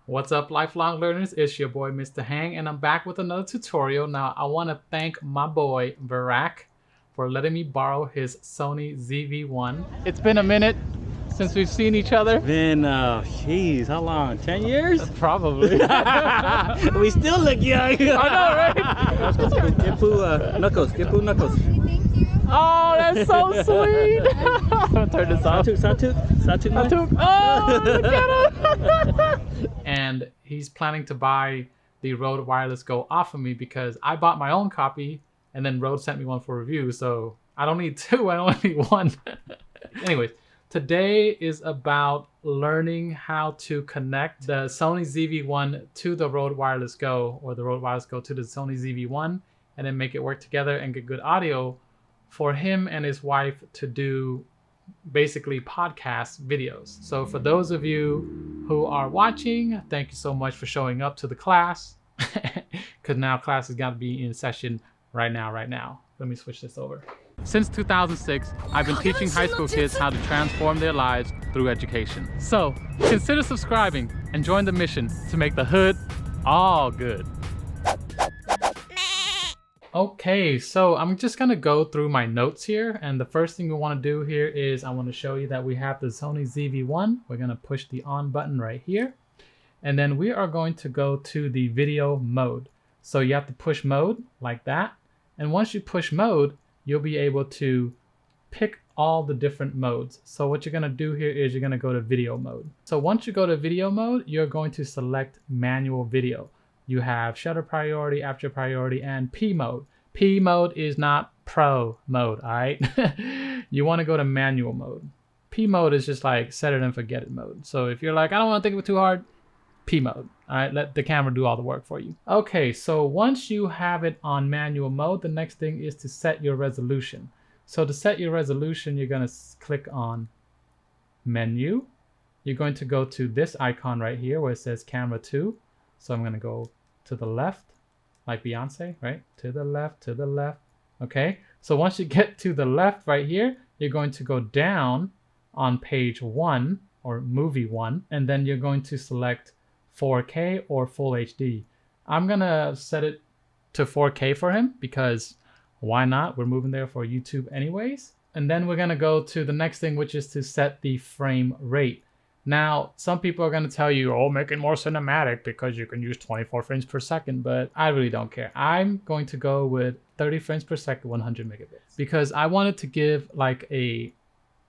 What's up, lifelong learners? It's your boy, Mr. Hang, and I'm back with another tutorial. Now, I want to thank my boy, Barak, for letting me borrow his Sony ZV-1. It's been a minute since we've seen each other. Been, jeez, how long? 10 years? Probably. We still look young. I know, right? Get knuckles, get knuckles. Oh, that's so sweet. I'm gonna turn this off. Satuk. Oh, look at him. And he's planning to buy the Rode Wireless Go off of me because I bought my own copy and then Rode sent me one for review. So I don't need two, I only need one. Anyways, today is about learning how to connect the Sony ZV-1 to the Rode Wireless Go, or the Rode Wireless Go to the Sony ZV-1, and then make it work together and get good audio for him and his wife to do basically podcast videos. So for those of you who are watching, thank you so much for showing up to the class, because now class has got to be in session right now. Let me switch this over. Since 2006, I've been teaching high school kids how to transform their lives through education. So consider subscribing and join the mission to make the hood all good. Okay, so I'm just gonna go through my notes here, and the first thing we want to do here is I want to show you that we have the Sony ZV-1. We're gonna push the on button right here, and then we are going to go to the video mode. So you have to push mode like that, and once you push mode, you'll be able to pick all the different modes. So what you're gonna do here is you're gonna go to video mode. So once you go to video mode, you're going to select manual video. You have shutter priority, aperture priority, and P mode. P mode is not pro mode, all right? You want to go to manual mode. P mode is just like set it and forget it mode. So if you're like, I don't want to think of it too hard, P mode, all right? Let the camera do all the work for you. Okay, so once you have it on manual mode, the next thing is to set your resolution. So to set your resolution, you're going to click on menu. You're going to go to this icon right here where it says camera 2. So I'm going to go to the left, like Beyonce, right? To the left. Okay, so once you get to the left right here, you're going to go down on page 1 or movie 1, and then you're going to select 4K or full HD. I'm gonna set it to 4K for him because why not? We're moving there for YouTube anyways. And then we're gonna go to the next thing, which is to set the frame rate. Now, some people are going to tell you, oh, make it more cinematic because you can use 24 frames per second, but I really don't care. I'm going to go with 30 frames per second, 100 megabits, because I wanted to give like a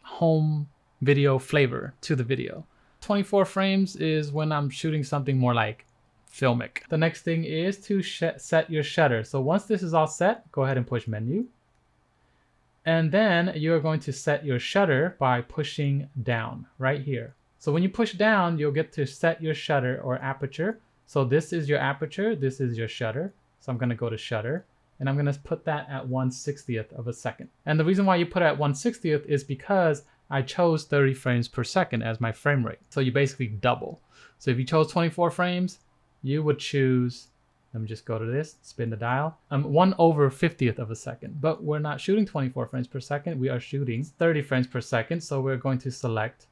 home video flavor to the video. 24 frames is when I'm shooting something more like filmic. The next thing is to set your shutter. So once this is all set, go ahead and push menu. And then you're going to set your shutter by pushing down right here. So when you push down, you'll get to set your shutter or aperture. So this is your aperture, this is your shutter. So I'm gonna go to shutter, and I'm gonna put that at 1/60th of a second. And the reason why you put it at 1/60th is because I chose 30 frames per second as my frame rate. So you basically double. So if you chose 24 frames, you would choose, let me just go to this, spin the dial, 1/50th of a second. But we're not shooting 24 frames per second, we are shooting 30 frames per second. So we're going to select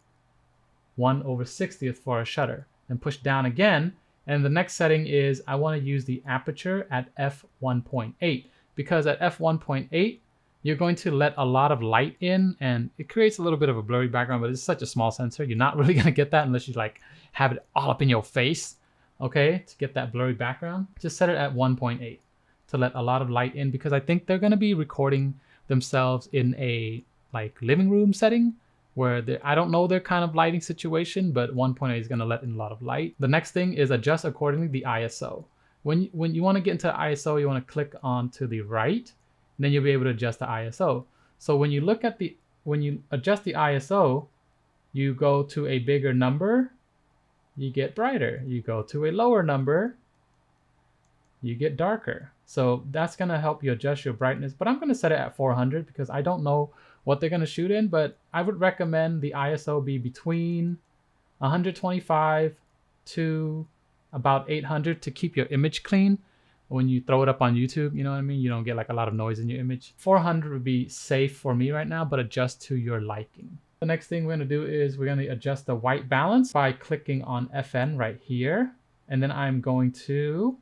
1/60th for a shutter and push down again. And the next setting is I want to use the aperture at f1.8, because at f1.8 you're going to let a lot of light in and it creates a little bit of a blurry background, but it's such a small sensor, you're not really going to get that unless you like have it all up in your face, okay, to get that blurry background. Just set it at 1.8 to let a lot of light in, because I think they're going to be recording themselves in a like living room setting where I don't know their kind of lighting situation, but 1.8 is going to let in a lot of light. The next thing is adjust accordingly the ISO. When you want to get into ISO, you want to click on to the right, and then you'll be able to adjust the ISO. So when you adjust the ISO, you go to a bigger number, you get brighter. You go to a lower number, you get darker. So that's going to help you adjust your brightness, but I'm going to set it at 400 because I don't know what they're going to shoot in, but I would recommend the ISO be between 125 to about 800 to keep your image clean. When you throw it up on YouTube, you know what I mean? You don't get like a lot of noise in your image. 400 would be safe for me right now, but adjust to your liking. The next thing we're going to do is we're going to adjust the white balance by clicking on FN right here. And then I'm going to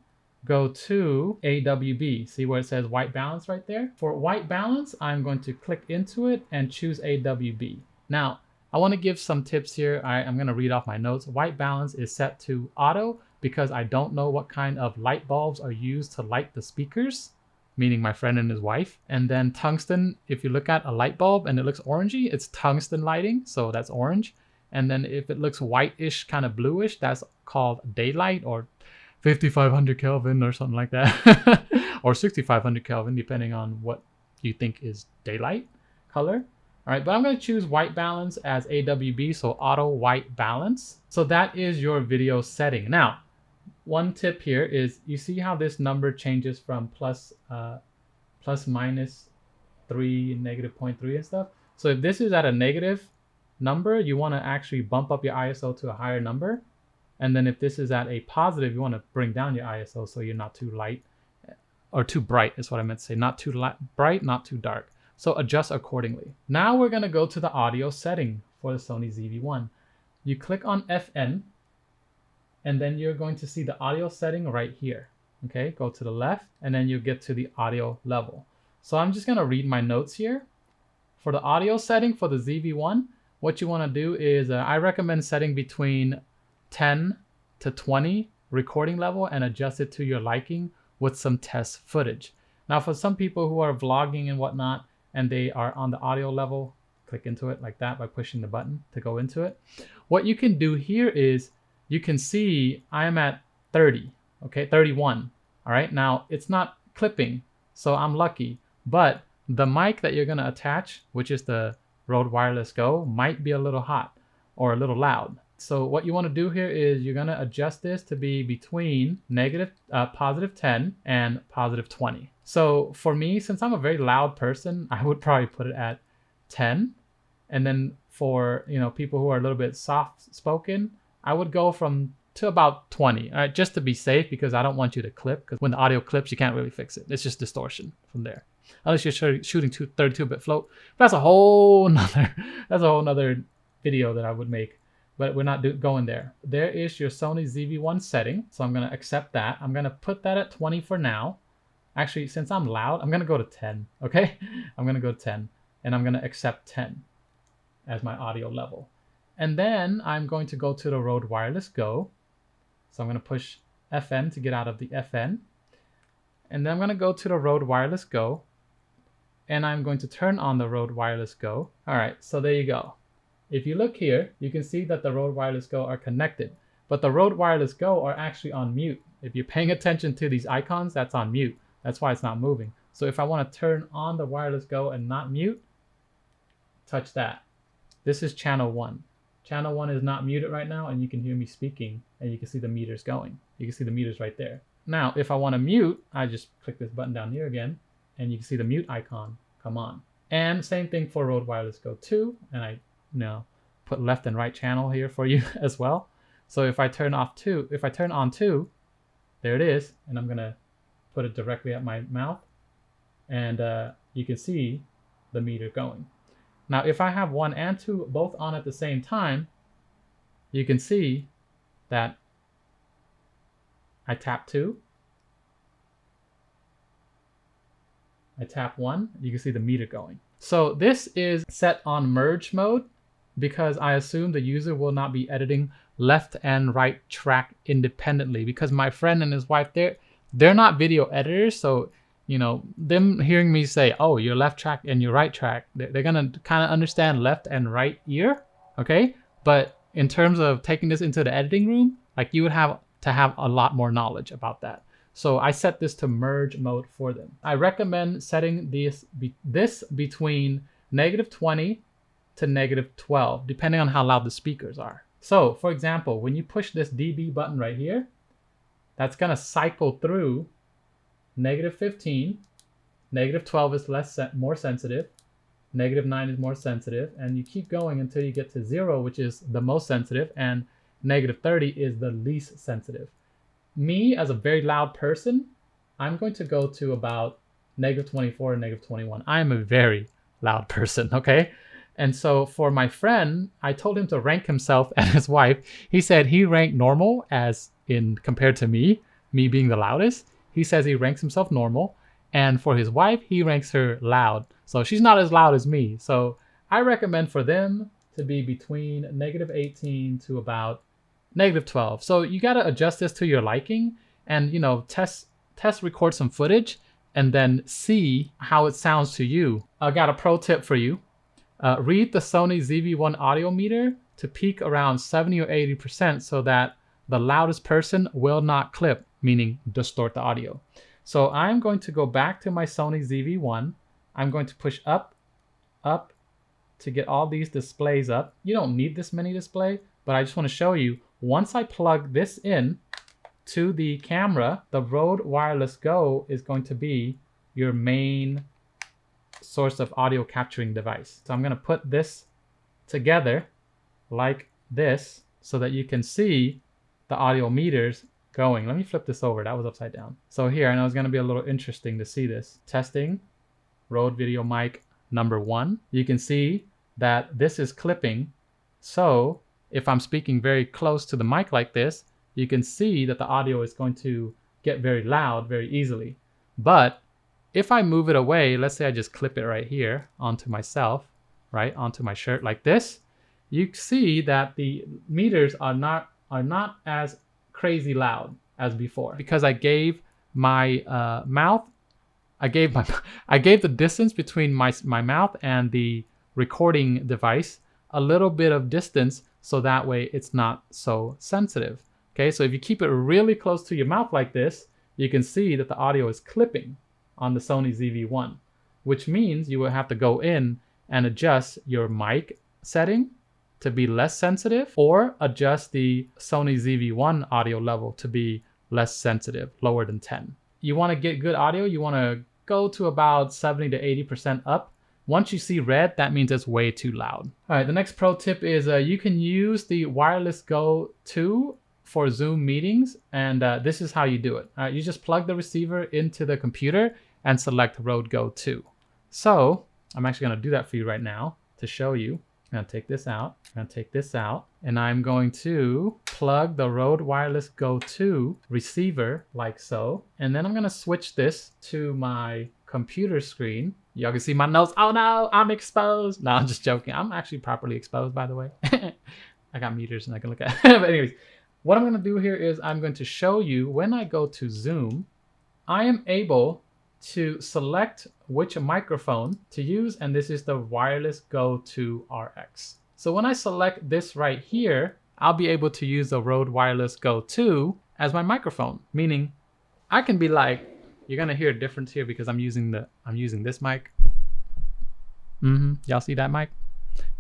go to AWB. See where it says white balance right there? For white balance, I'm going to click into it and choose AWB. Now, I want to give some tips here. I'm going to read off my notes. White balance is set to auto because I don't know what kind of light bulbs are used to light the speakers, meaning my friend and his wife. And then tungsten, if you look at a light bulb and it looks orangey, it's tungsten lighting, so that's orange. And then if it looks whitish, kind of bluish, that's called daylight or 5500 Kelvin or something like that. Or 6500 Kelvin, depending on what you think is daylight color. All right, but I'm going to choose white balance as AWB, so auto white balance. So that is your video setting. Now, one tip here is you see how this number changes from plus minus 3, negative 0.3 and stuff. So if this is at a negative number, you want to actually bump up your ISO to a higher number. And then if this is at a positive, you want to bring down your ISO so you're not too light or too bright is what I meant to say. Not too bright, not too dark. So adjust accordingly. Now we're going to go to the audio setting for the Sony ZV-1. You click on FN, and then you're going to see the audio setting right here. Okay, go to the left, and then you get to the audio level. So I'm just going to read my notes here. For the audio setting for the ZV-1, what you want to do is I recommend setting between 10 to 20 recording level and adjust it to your liking with some test footage. Now, for some people who are vlogging and whatnot, and they are on the audio level, click into it like that by pushing the button to go into it. What you can do here is you can see I am at 30, okay, 31. All right, now it's not clipping, so I'm lucky, but the mic that you're going to attach, which is the Rode Wireless Go, might be a little hot or a little loud. So what you want to do here is you're going to adjust this to be between positive 10 and positive 20. So for me, since I'm a very loud person, I would probably put it at 10. And then for people who are a little bit soft spoken, I would go to about 20, all right, just to be safe, because I don't want you to clip, because when the audio clips, you can't really fix it. It's just distortion from there. Unless you're shooting 32-bit float. But that's a whole nother video that I would make. But we're not going there. There is your Sony ZV-1 setting. So I'm going to accept that. I'm going to put that at 20 for now. Actually, since I'm loud, I'm going to go to 10. Okay? I'm going to go to 10. And I'm going to accept 10 as my audio level. And then I'm going to go to the Rode Wireless Go. So I'm going to push FN to get out of the FN. And then I'm going to go to the Rode Wireless Go. And I'm going to turn on the Rode Wireless Go. All right, so there you go. If you look here, you can see that the Rode Wireless Go are connected, but the Rode Wireless Go are actually on mute. If you're paying attention to these icons, that's on mute. That's why it's not moving. So if I want to turn on the Wireless Go and not mute, touch that. This is channel 1. Channel 1 is not muted right now, and you can hear me speaking, and you can see the meters going. You can see the meters right there. Now, if I want to mute, I just click this button down here again, and you can see the mute icon come on. And same thing for Rode Wireless Go 2, and I put left and right channel here for you as well. So if I turn on 2, there it is, and I'm gonna put it directly at my mouth, and you can see the meter going. Now if I have 1 and 2 both on at the same time, you can see that I tap 2, I tap 1, you can see the meter going. So this is set on merge mode, because I assume the user will not be editing left and right track independently, because my friend and his wife, they're not video editors. So, them hearing me say, oh, your left track and your right track, they're going to kind of understand left and right ear. Okay. But in terms of taking this into the editing room, like, you would have to have a lot more knowledge about that. So I set this to merge mode for them. I recommend setting this between -20 to -12, depending on how loud the speakers are. So for example, when you push this dB button right here, that's gonna cycle through -15, -12 is more sensitive, -9 is more sensitive, and you keep going until you get to 0, which is the most sensitive, and -30 is the least sensitive. Me, as a very loud person, I'm going to go to about -24 and -21. I am a very loud person, okay? And so for my friend, I told him to rank himself and his wife. He said he ranked normal as in compared to me being the loudest. He says he ranks himself normal. And for his wife, he ranks her loud. So she's not as loud as me. So I recommend for them to be between -18 to about -12. So you got to adjust this to your liking and, you know, test record some footage and then see how it sounds to you. I got a pro tip for you. Read the Sony ZV-1 audio meter to peak around 70 or 80% so that the loudest person will not clip, meaning distort the audio. So I'm going to go back to my Sony ZV-1. I'm going to push up to get all these displays up. You don't need this many display, but I just want to show you, once I plug this in to the camera, the Rode Wireless Go is going to be your main source of audio capturing device. So I'm going to put this together like this so that you can see the audio meters going. Let me flip this over. That was upside down. So here, I know it's going to be a little interesting to see this. Testing Rode Video Mic number 1. You can see that this is clipping. So if I'm speaking very close to the mic like this, you can see that the audio is going to get very loud very easily. But if I move it away, let's say I just clip it right here onto myself, right, onto my shirt like this, you see that the meters are not as crazy loud as before, because I gave my I gave the distance between my mouth and the recording device a little bit of distance, so that way it's not so sensitive. Okay, so if you keep it really close to your mouth like this, you can see that the audio is clipping on the Sony ZV-1, which means you will have to go in and adjust your mic setting to be less sensitive, or adjust the Sony ZV-1 audio level to be less sensitive, lower than 10. You want to get good audio, you want to go to about 70 to 80% up. Once you see red, that means it's way too loud. All right, the next pro tip is you can use the Wireless Go 2 for Zoom meetings, and this is how you do it. You just plug the receiver into the computer and select Rode Go 2. So I'm actually going to do that for you right now to show you. I'm going to take this out, I'm going to take this out, and I'm going to plug the Rode Wireless Go 2 receiver like so. And then I'm going to switch this to my computer screen. Y'all can see my notes. Oh no, I'm exposed. No, I'm just joking. I'm actually properly exposed, by the way. I got meters and I can look at it. But anyways, what I'm going to do here is I'm going to show you when I go to Zoom, I am able to select which microphone to use, and this is the Wireless Go 2 RX. So when I select this right here, I'll be able to use the Rode Wireless Go 2 as my microphone, meaning I can be like, you're gonna hear a difference here because I'm using this mic. Y'all see that mic?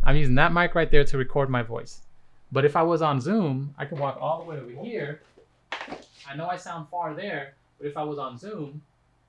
I'm using that mic right there to record my voice. But if I was on Zoom, I could walk all the way over here. I know I sound far there, but if I was on Zoom,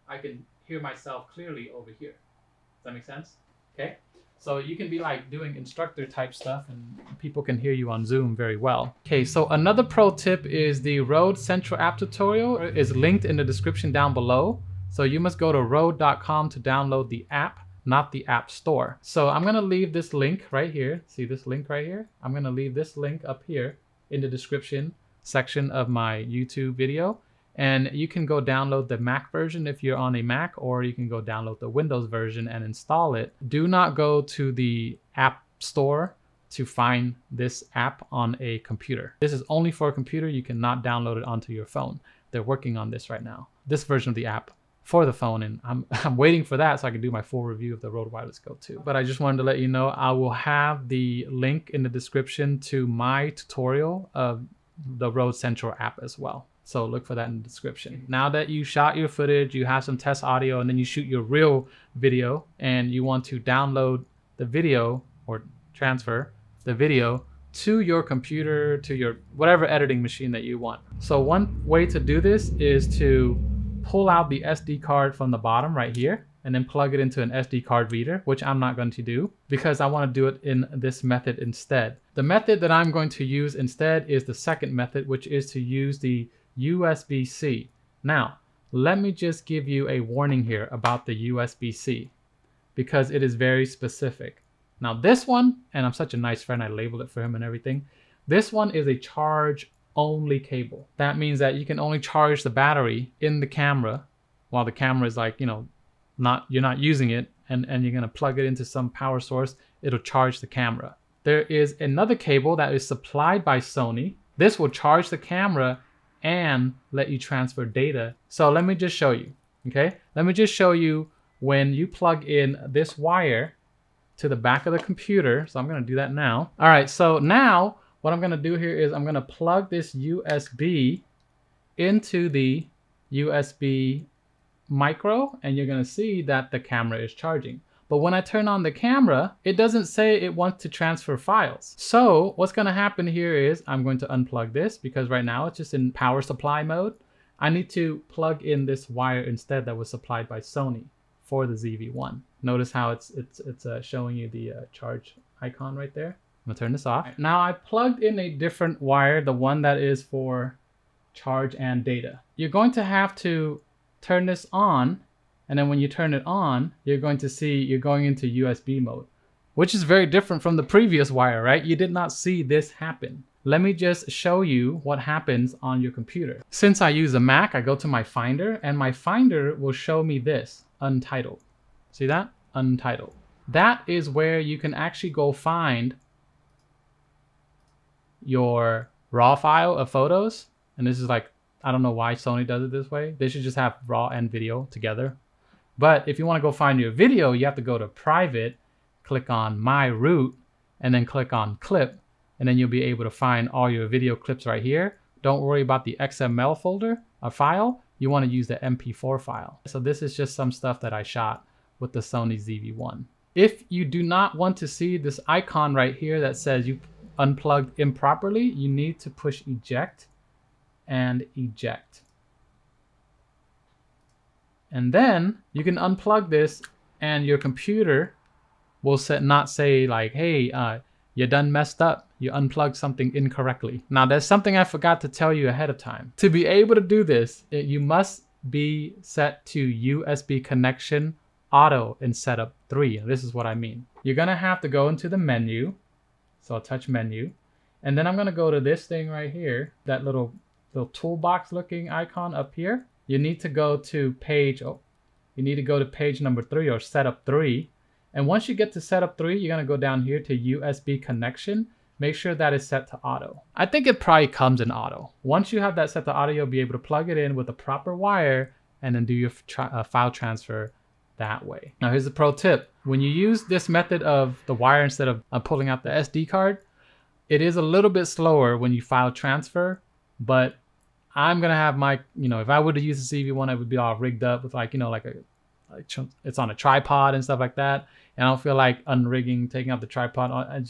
I can hear myself clearly over here. Does that make sense? Okay. So you can be like doing instructor type stuff and people can hear you on Zoom very well. Okay, so another pro tip is the Rode Central App tutorial is linked in the description down below. So you must go to rode.com to download the app, not the App Store. So I'm gonna leave this link right here. See this link right here? I'm gonna leave this link up here in the description section of my YouTube video. And you can go download the Mac version if you're on a Mac, or you can go download the Windows version and install it. Do not go to the App Store to find this app on a computer. This is only for a computer. You cannot download it onto your phone. They're working on this right now, this version of the app for the phone, and I'm waiting for that so I can do my full review of the Rode Wireless Go 2. But I just wanted to let you know I will have the link in the description to my tutorial of the Rode Central app as well. So look for that in the description. Now that you shot your footage, you have some test audio, and then you shoot your real video, and you want to download the video or transfer the video to your computer, to your whatever editing machine that you want. So one way to do this is to pull out the SD card from the bottom right here and then plug it into an SD card reader, which I'm not going to do because I want to do it in this method instead. The method that I'm going to use instead is the second method, which is to use the USB-C. Now, let me just give you a warning here about the USB-C because it is very specific. Now this one, and I'm such a nice friend, I labeled it for him and everything. This one is a charge only cable. That means that you can only charge the battery in the camera while the camera is like, you're not using it, and you're gonna plug it into some power source, it'll charge the camera. There is another cable that is supplied by Sony. This will charge the camera and let you transfer data. So let me just show you, okay? Let me just show you when you plug in this wire to the back of the computer. So I'm gonna do that now. All right, so now what I'm gonna do here is I'm gonna plug this USB into the USB micro, and you're gonna see that the camera is charging. But when I turn on the camera, it doesn't say it wants to transfer files. So what's gonna happen here is I'm going to unplug this because right now it's just in power supply mode. I need to plug in this wire instead that was supplied by Sony for the ZV-1. Notice how it's showing you the charge icon right there. I'm gonna turn this off. Now I plugged in a different wire, the one that is for charge and data. You're going to have to turn this on, and then when you turn it on, you're going to see you're going into USB mode, which is very different from the previous wire, right? You did not see this happen. Let me just show you what happens on your computer. Since I use a Mac, I go to my Finder, and my Finder will show me this, Untitled. See that? Untitled. That is where you can actually go find your raw file of photos. And this is like, I don't know why Sony does it this way. They should just have raw and video together. But if you want to go find your video, you have to go to private, click on my root, and then click on clip. And then you'll be able to find all your video clips right here. Don't worry about the XML folder, a file. You want to use the MP4 file. So this is just some stuff that I shot with the Sony ZV-1. If you do not want to see this icon right here that says you unplugged improperly, you need to push eject and eject. And then you can unplug this and your computer will not say like, hey, you done messed up. You unplugged something incorrectly. Now there's something I forgot to tell you ahead of time. To be able to do this, you must be set to USB connection auto in setup 3. And this is what I mean. You're gonna have to go into the menu. So I'll touch menu. And then I'm gonna go to this thing right here, that little toolbox looking icon up here. You need to go to page number 3 or setup 3. And once you get to setup 3, you're gonna go down here to USB connection. Make sure that is set to auto. I think it probably comes in auto. Once you have that set to auto, you'll be able to plug it in with a proper wire and then do your file transfer that way. Now here's the pro tip. When you use this method of the wire instead of pulling out the SD card, it is a little bit slower when you file transfer, but I'm gonna have my, if I would have used the CV1, it would be all rigged up with like, it's on a tripod and stuff like that. And I don't feel like unrigging, taking out the tripod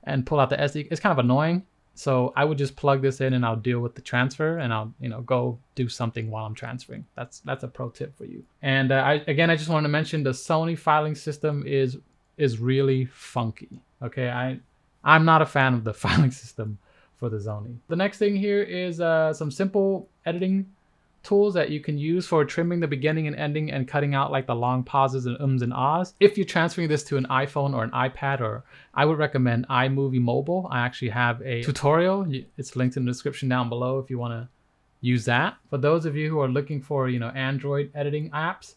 and pull out the SD. It's kind of annoying. So I would just plug this in and I'll deal with the transfer and I'll, go do something while I'm transferring. That's a pro tip for you. And I just wanted to mention the Sony filing system is really funky. Okay, I'm not a fan of the filing system for the Sony. The next thing here is some simple editing tools that you can use for trimming the beginning and ending and cutting out like the long pauses and ums and ahs. If you're transferring this to an iPhone or an iPad, or I would recommend iMovie Mobile. I actually have a tutorial. It's linked in the description down below if you want to use that. For those of you who are looking for, Android editing apps,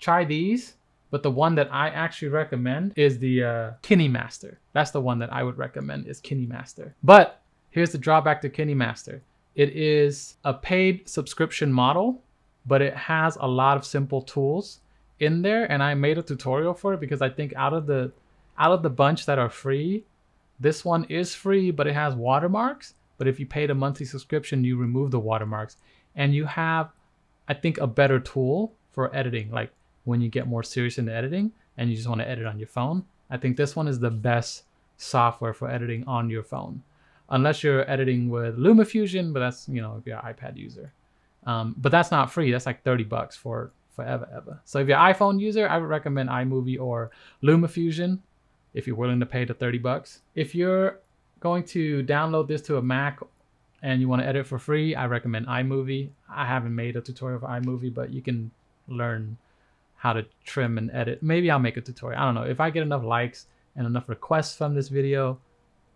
try these. But the one that I actually recommend is the KineMaster. That's the one that I would recommend, is KineMaster. But here's the drawback to KineMaster. It is a paid subscription model, but it has a lot of simple tools in there. And I made a tutorial for it because I think out of the bunch that are free, this one is free, but it has watermarks. But if you paid a monthly subscription, you remove the watermarks and you have, I think, a better tool for editing. Like when you get more serious into editing and you just want to edit on your phone, I think this one is the best software for editing on your phone. Unless you're editing with LumaFusion, but that's, if you're an iPad user. But that's not free. That's like $30 for forever. So if you're an iPhone user, I would recommend iMovie or LumaFusion if you're willing to pay the $30. If you're going to download this to a Mac and you want to edit for free, I recommend iMovie. I haven't made a tutorial for iMovie, but you can learn how to trim and edit. Maybe I'll make a tutorial. I don't know. If I get enough likes and enough requests from this video,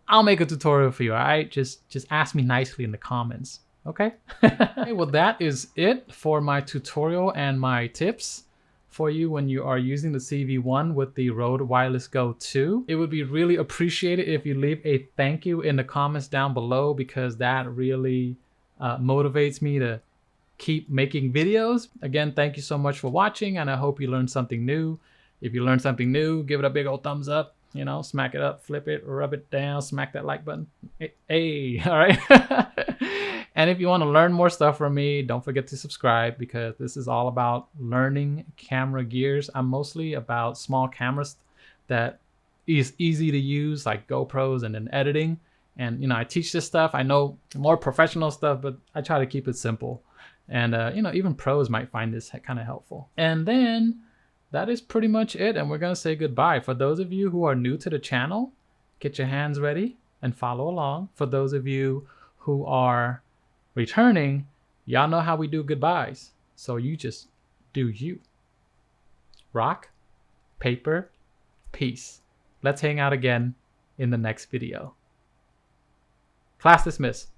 I'll make a tutorial for you, all right? Just ask me nicely in the comments, okay? Okay, well, that is it for my tutorial and my tips for you when you are using the ZV-1 with the Rode Wireless Go 2. It would be really appreciated if you leave a thank you in the comments down below, because that really motivates me to keep making videos. Again, thank you so much for watching, and I hope you learned something new. If you learned something new, give it a big old thumbs up, you know, smack it up, flip it, rub it down, smack that like button. Hey, all right? And if you want to learn more stuff from me, don't forget to subscribe, because this is all about learning camera gears. I'm mostly about small cameras that is easy to use, like GoPros, and then editing. And, you know, I teach this stuff. I know more professional stuff, but I try to keep it simple. And, you know, even pros might find this kind of helpful. And then that is pretty much it. And we're going to say goodbye. For those of you who are new to the channel, get your hands ready and follow along. For those of you who are returning, y'all know how we do goodbyes. So you just do you. Rock, paper, peace. Let's hang out again in the next video. Class dismissed.